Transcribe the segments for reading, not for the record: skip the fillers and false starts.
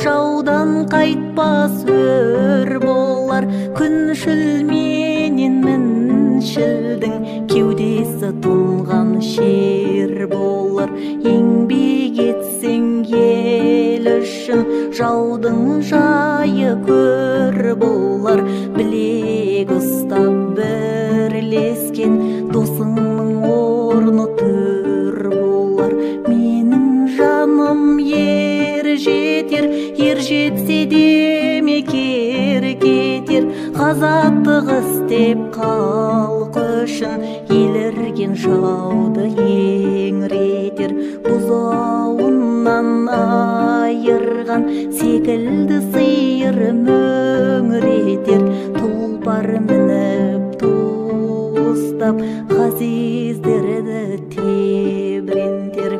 жаудан қайтпас өр болар. Күншіл менен міншілдің кеудесі тұнған шер болар. Еңбек етсең ел үшін жаудың жайы көр болар. Білек ұстап бірлескен досыңның орны төр болар. Менің жаным ер жетер, ер жетсе де мекер кетер. Ғазаттық істеп халық үшін елірген жауды еңіретер. Бұзауынан айырған секілді сиыр мөңіретер. Тұлпар мініп ұстап ғазиздерді тебірентер.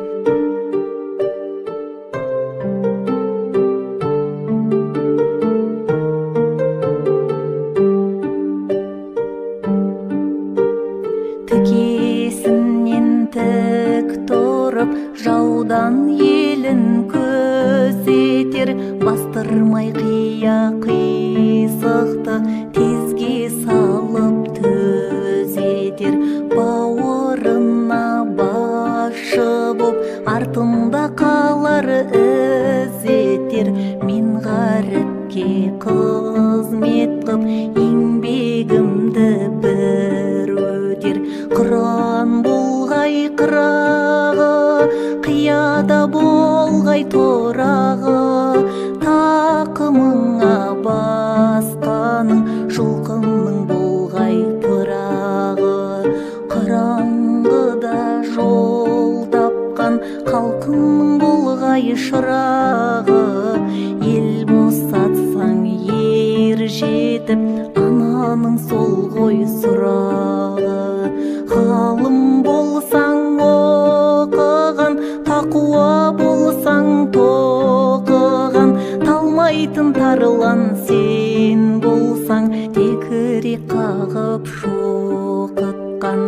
Тікесінен тік тұрып жаудан елін көзетер. Бастырмай қия-қисықты тезге салып төзетер. Бауырына басшы боп артында қалар ізетер. Мен ғаріпке қызмет қып еңбегімді бір өтер. Қыран болғай қырағы, қияда болғай торағы. Тақымыңа басқаның жылқының болғай пырағы. Қараңғыда жол тапқан халқыңның болғай шырағы. Ел босатсаң ер жетіп, ананың сол ғой сұрағы. Ғалым болсаң оқыған, тақуа болсаң тоқыған. Талмайтын тарылан сен болсаң, текірек қағып шоқытқан.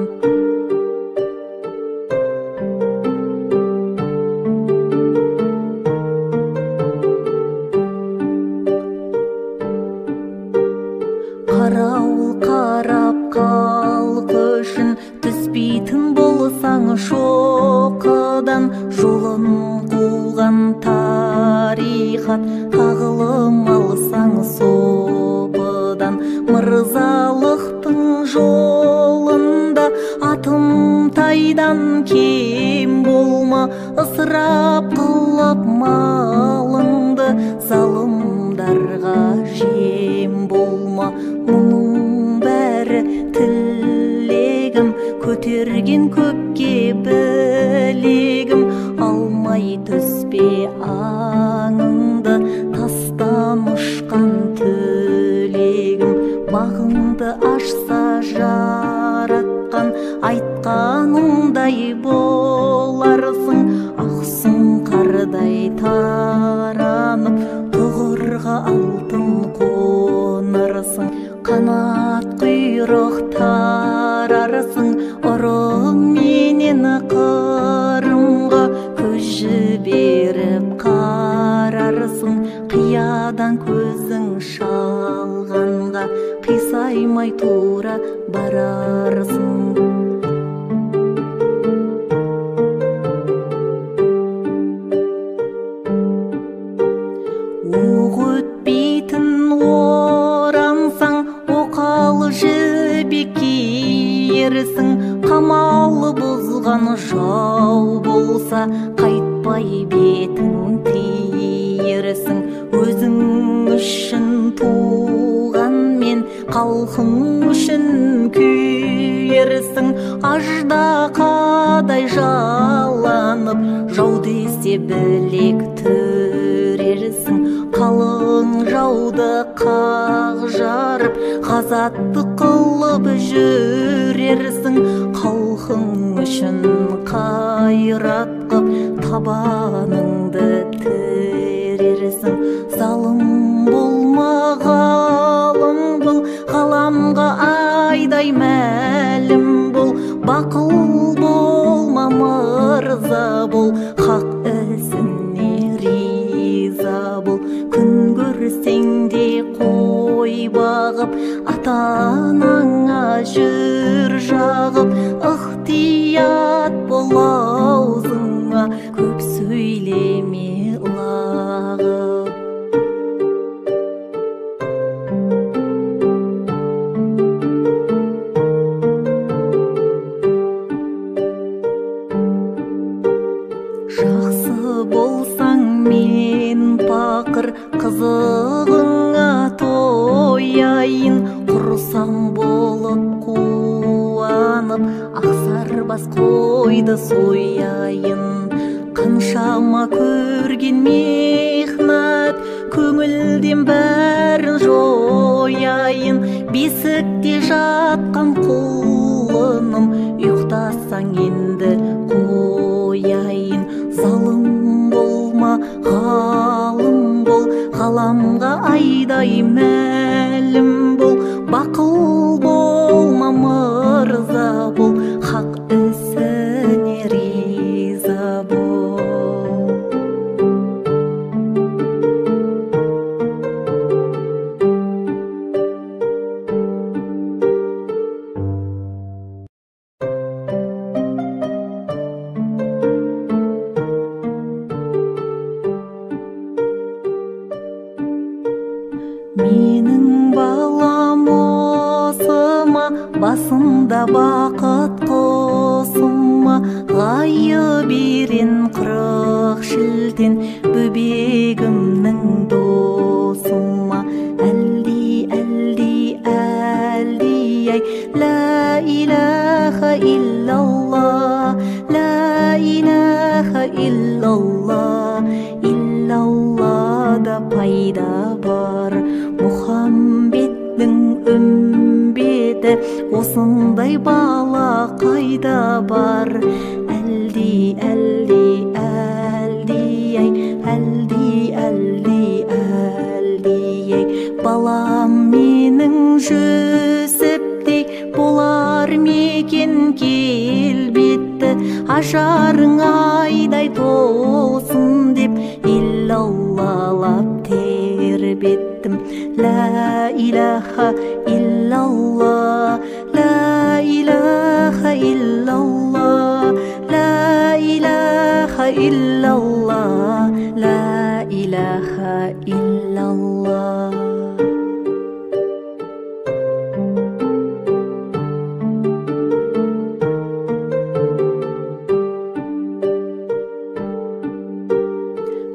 Қарауыл қарап халық үшін түспейтін болсаң шоқыдан. Жолын қуған тарихат тағылым алсаң собыдан. Мырзалықтың жолында атым тайдан кем болма. Ысырап қылып малыңды залымдарға жем болма. Мұның бәрі тілегім, көтерген көкке білегім. Алмай түспе аңыңды, тастан ұшқан түлегім. Бағыңды ашса жаратқан, айтқаныңдай боларсың. Ақсың қардай таранып, тұғырға алтын қонарсың. Қанат құйрық тарарсың, ұрың менен қырымға. Көз жіберіп қарарсың, қиядан көзің шалғанға. Қисаймай тура барарсың. Оқ өтпейтін орансаң, оқалы жібек киерсің. Қамалы бұзған жау болса, қайтпай бетін тиерсің. Өзің үшін туған мен, халқың үшін күйерсің. Аждақадай жаланып, жау десе білек түрерсің. Қалың жауды қақ жарып, ғазатты қылып жүрерсің. Халқың үшін қайрат қып, табаныңды тірерсің. Залым болма ғалым бол, ғаламға айдай мәлім бол. Бақыл болма мырза бол, хақ ісіне риза бол. жүр жағып, ықтият бол аузыңа, көп сөйлеме лағып. Жақсы болсаң мен пақыр, қызығыңа тояйын, құрысаң болып қуанып, ақсарбас қойды сояйын. Қаншама көрген мехнат, көңілден бәрін жояйын. Бесікте жатқан құлыным, ұйықтасаң енді қояйын. Залым болма, ғалым бол, ғаламға айдай мәлім бол. Бақыл болма, мырза бол, хақ ісіне риза бол. Менің балам осыма, басында бақыт қосыма, ғайып ерен қырық шілтен, бөбегімнің досыма. Әлди, әлди, әлди, ай, ла илаха иллалла, ла илаха иллалла, иллаллада пайда бар. Мұхаммедтің үмбеті, осындай бала қайда бар. Әлди, әлди, әлди, ай, әлди, әлди, әлди, ай. Балам менің жүсіптей болар мекен келбетті, ажарың айдай толсын деп иллаллалап тербеттім. لا إله إلا الله، لا إله إلا الله، لا إله إلا الله، لا إله إلا الله.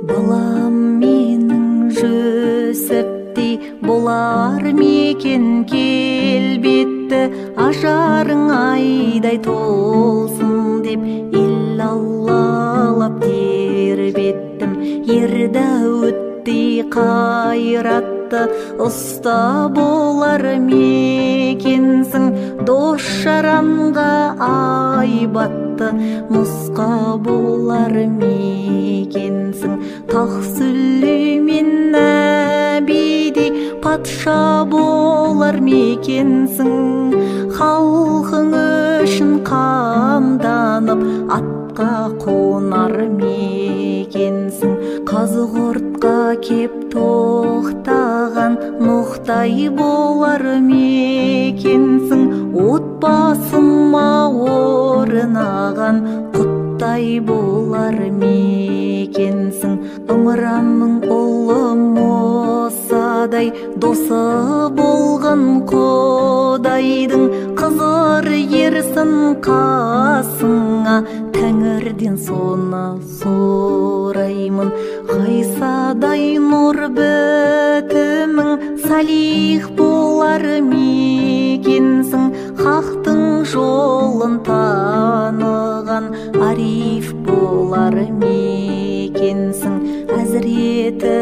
Балам менің жүсіптей болар мекен келбетті, ажарың айдай толсын деп иллаллалап тербеттім. Ердәуіттей қайратты ұста болар мекенсің, дос жаранға айбатты нұсқа болар мекенсің. Тақ Сүлеймен нәбидей патша болар мекенсің. Халқың үшін қамданып атқа қонар мекенсің. Қазы-құртқа кеп тоқтаған Нұхтай болар мекенсің. Отбасыма орнаған Құттай болар мекенсің. Ымыранның ұлы Мусадай досы болған Құдайдың қызыр ерсін қасыңа, Тәңірден соны сұраймын. Ғайсадай нұр бітімің, салих болар мекенсің. Хақтың жолын таныған ариф болар мекенсің. Әзіреті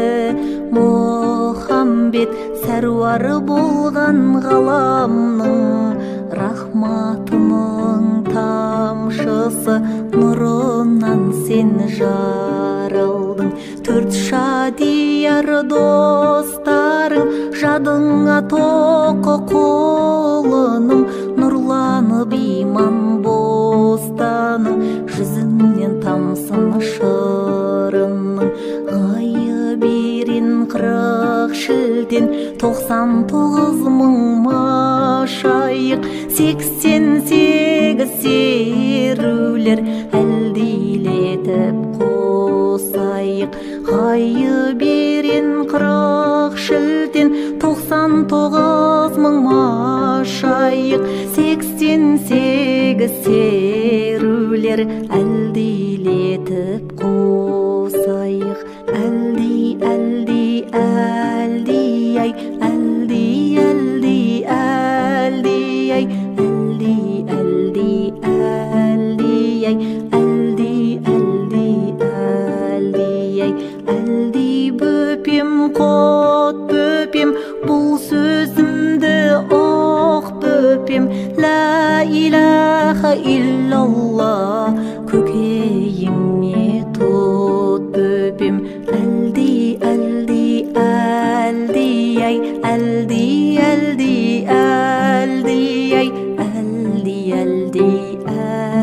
Мұхаммед сәруар болған ғаламның, рахматының тамшысы нұрынан сен жаралдың. Төрт шадияр достарың жадыңа тоқы қолының, нұрланып иман бостаның, жүзінен тамсын шырының. Ғайып ерен қырық шілтен 99.000 машайық 88 серулер әлдилетіп қосайық ғайы берен 40 шілтен 99.000 машайық 88 серулер әлдилетіп қосайық әлди әлди әлди ай әлди әлди әлди ай әлди әлди әлди ай әлди әлди әлди ай әлди бөпем қот бөпем бұл сөзімді оқ бөпем ла илаха иллаллах көкейіңе тұт бөпем әлди әлди әлди ай әлди әлди әлди ай әлди әлди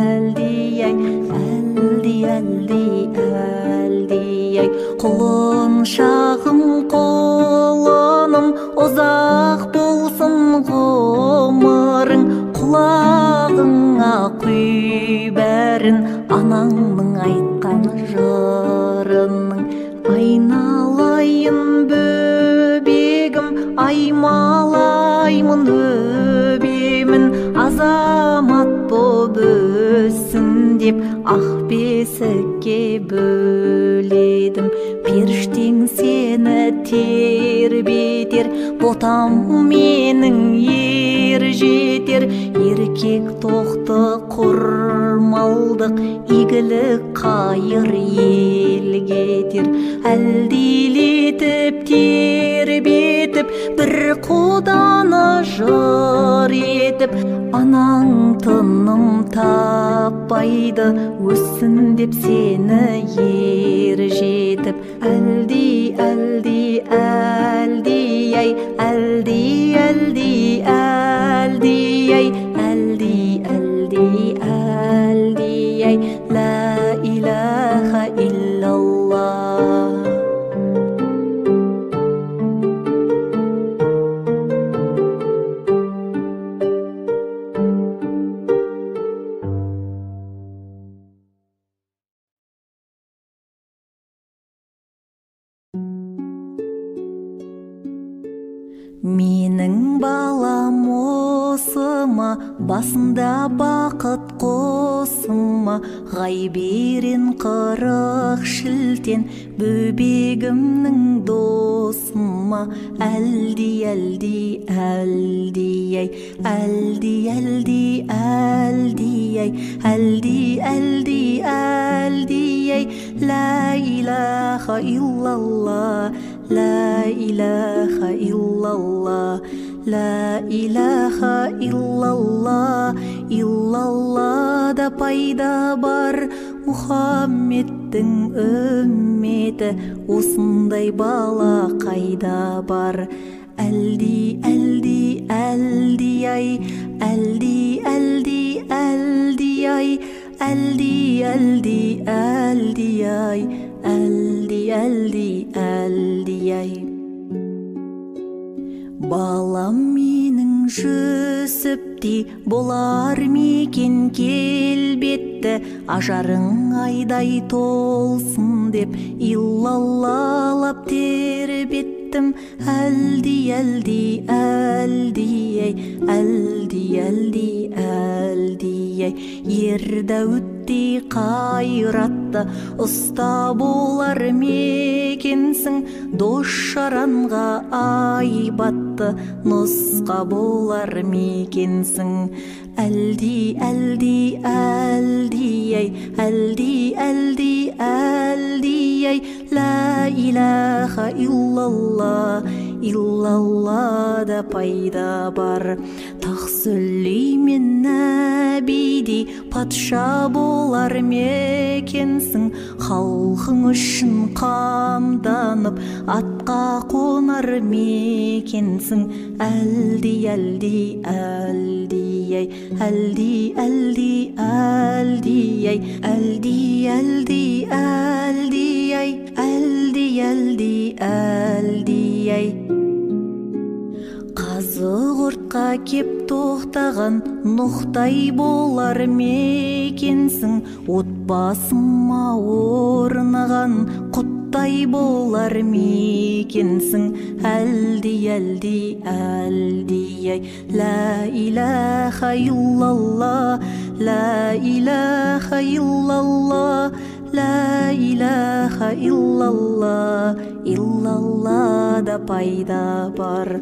әлди ай әлди әлди әлди ай құлыншағым құлыным ұзақ болсын ғұмырың құлағыңа құй бәрін анаңның айтқан жырының айналайын бөбегім аймалаймын өбемін азамат боп өссін деп ақ бесікке бөледім періштең сені тербетер ботам менің ер жетер еркек тоқты құрмалдық игілік қайыр ел кетер әлдилетіп тербетіп бір құданы жыр етіп анаң тыным таппайды өссін деп сені ер жетіп әлди әлди әлди ай әлди әлди әлди ай әлди әлди әлди ай ла илаха иллаллах менің балам осыма басында бақыт қосыма ғайберен 40 шілтен бөбегімнің досыма әлди әлди әлди ай әлди әлди әлди ай әлди әлди әлди ай ла илаха иллаллах لا إله إلا الله لا إله إلا الله إلا الله да пайда бар Мұхаммедтің үмметі осындай бала қайда бар әлди әлди әлди ай әлди әлди әлди ай әлди әлди әлди ай әлди әлди әлди ай балам менің жүсіптей болар мекен келбетті ажарың айдай толсын деп иллаллалап тербеттім әлди әлди әлди ай әлди әлди әлди ай ер дәуіттей қайратты ұста болар мекенсің дос жаранға айбатты нұсқа болар мекенсің әлди әлди әлди ай әлди әлди әлди ай ла илаха иллаллах иллаллах да пайда бар Тақсүлеймен нәбидей патша болар мекенсің халқың үшін қамданып атқа қонар мекенсің әлди әлди әлди ай әлди әлди әлди ай әлди әлди әлди ай әлди әлди әлди ай Тұзы құртқа кеп тоқтаған Нұқтай болар мекенсің, отбасыма орнаған құттай болар мекенсің. Әлди, әлди, әлди, ла илаха иллалла, ла илаха иллалла, ла илаха иллалла, иллалла да пайда бар.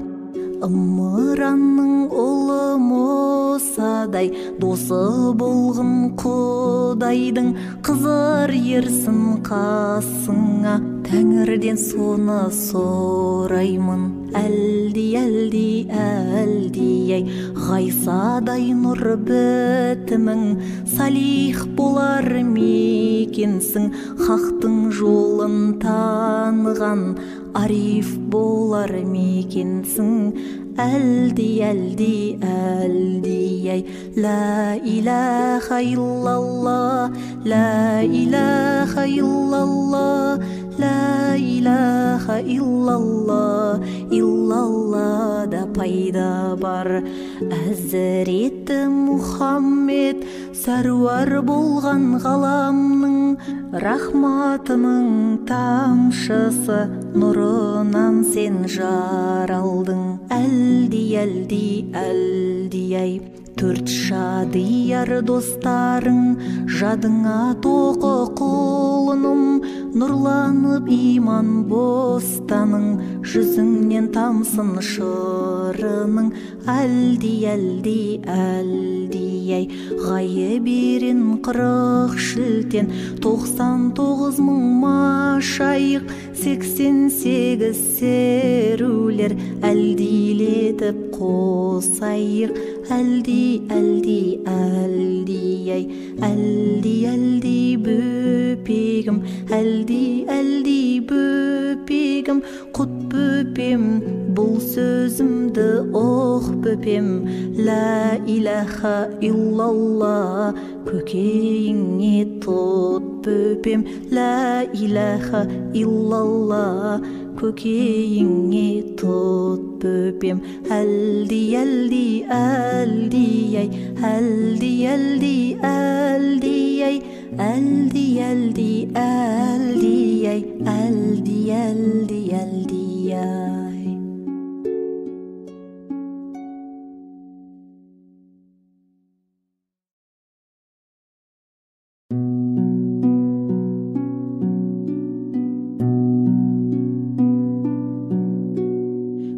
Ымыранның ұлы Мусадай, досы болғын Құдайдың, қызыр ерсін қасыңа, Тәңірден соны сұраймын. Әлди, әлди, әлди, Ғайсадай нұр бітімің, салих болар мекенсің, хақтың жолын таныған, ариф болар мекенсің. Әлди, әлди, әлди, ла илаха иллалла, ла илаха иллалла, ла илаха иллалла, иллалла да пайда бар. Әзіреті Мұхаммед сәруар болған ғаламның, рахматының тамшысы, нұрынан сен жаралдың. Әлди, әлди, әлди, төрт шадияр достарың, жадыңа тоқы құлыным, нұрланып иман бостаның, жүзіңнен тамсын шырының. Әлди, әлди, әлди, ғайы берін 40 шілтен, 99 мың машайық, 88 серулер, әлдилетіп қосайық. Әлди, әлди, әлди, әлди, әлди бөпегім, әлди, әлди бөпегім, құт бөпем, бұл сөзімді оқ бөпем. Ла илаха иллалла, көкейіңе тұт бөпем. Ла илаха иллалла, көкейіңе тұт бөпем. Әлди, әлди, әлди, әлди, әлди, әлди, әлди, әлди, әлди, әлди, әлди, әлди.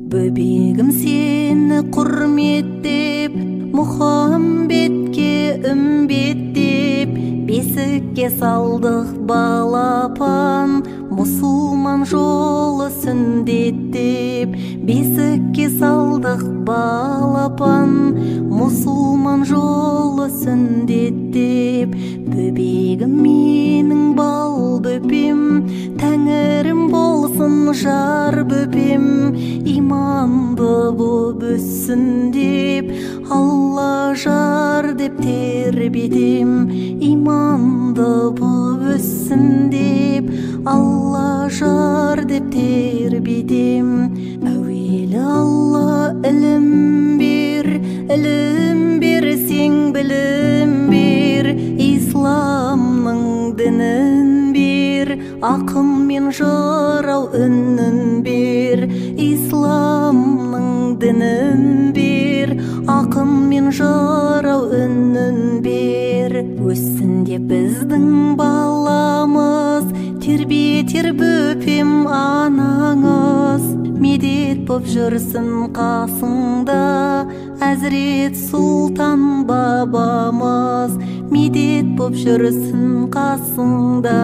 Бөбегім сені құрметтеп, Мұхаммедке үмбеттеп, бесікке салдық балапан, мұсылман жолы сүндеттеп. Бесікке салдық балапан, мұсылман жолы сүндеттеп. Бөбегім менің бал бөпем, Тәңірім болсын жар бөпем. Иманды боп өссін деп, Алла жар деп тербетем. Иманды боп өссін деп, Алла жар деп тербетем. Әуелі Алла ілім берсең білім бер, исламның дінін бер, ақын мен жырау үнін бер. Исламның дінін бер, ақын мен жырау үнін бер. Өссін деп біздің баламыз, тербетер бөпем анаңыз. Медет боп жүрсін қасыңда, Әзірет Сұлтан бабамыз. Медет боп жүрсін қасыңда,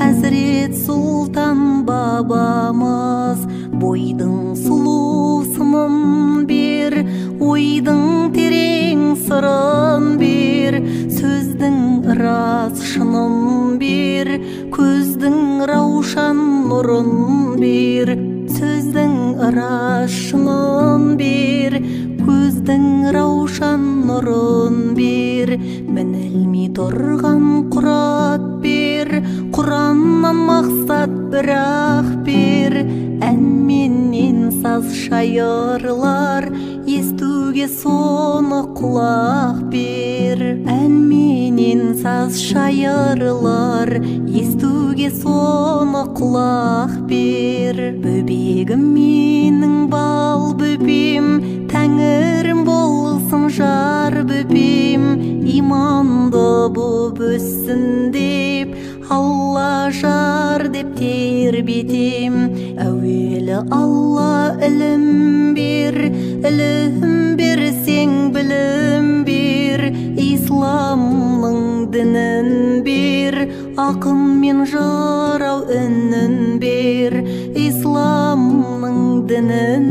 Әзірет Сұлтан бабамыз. Бойдың сұлу сынын бер, ойдың терең сырын бер. Сөздің рас шынын бер, көздің раушан нұрын бер. Сөздің рас шынын бер, көздің раушан нұрын бер. Мінілмей тұрған құрат бер, Құраннан мақсат бірақ бер. Әнменен саз шайырлар, естуге соны құлақ бер. Ән менен саз шайырлар, естуге соны құлақ бер. Бөбегім менің бал бөпем, тәңірім болсын жар бөпем. Иманды боп өссін деп, Алла жар деп тербетем. Әуелі Алла ілім бер, ілім берсең білім бер. Исламның дінін бер, ақын мен жырау үнін бер. Исламның дінін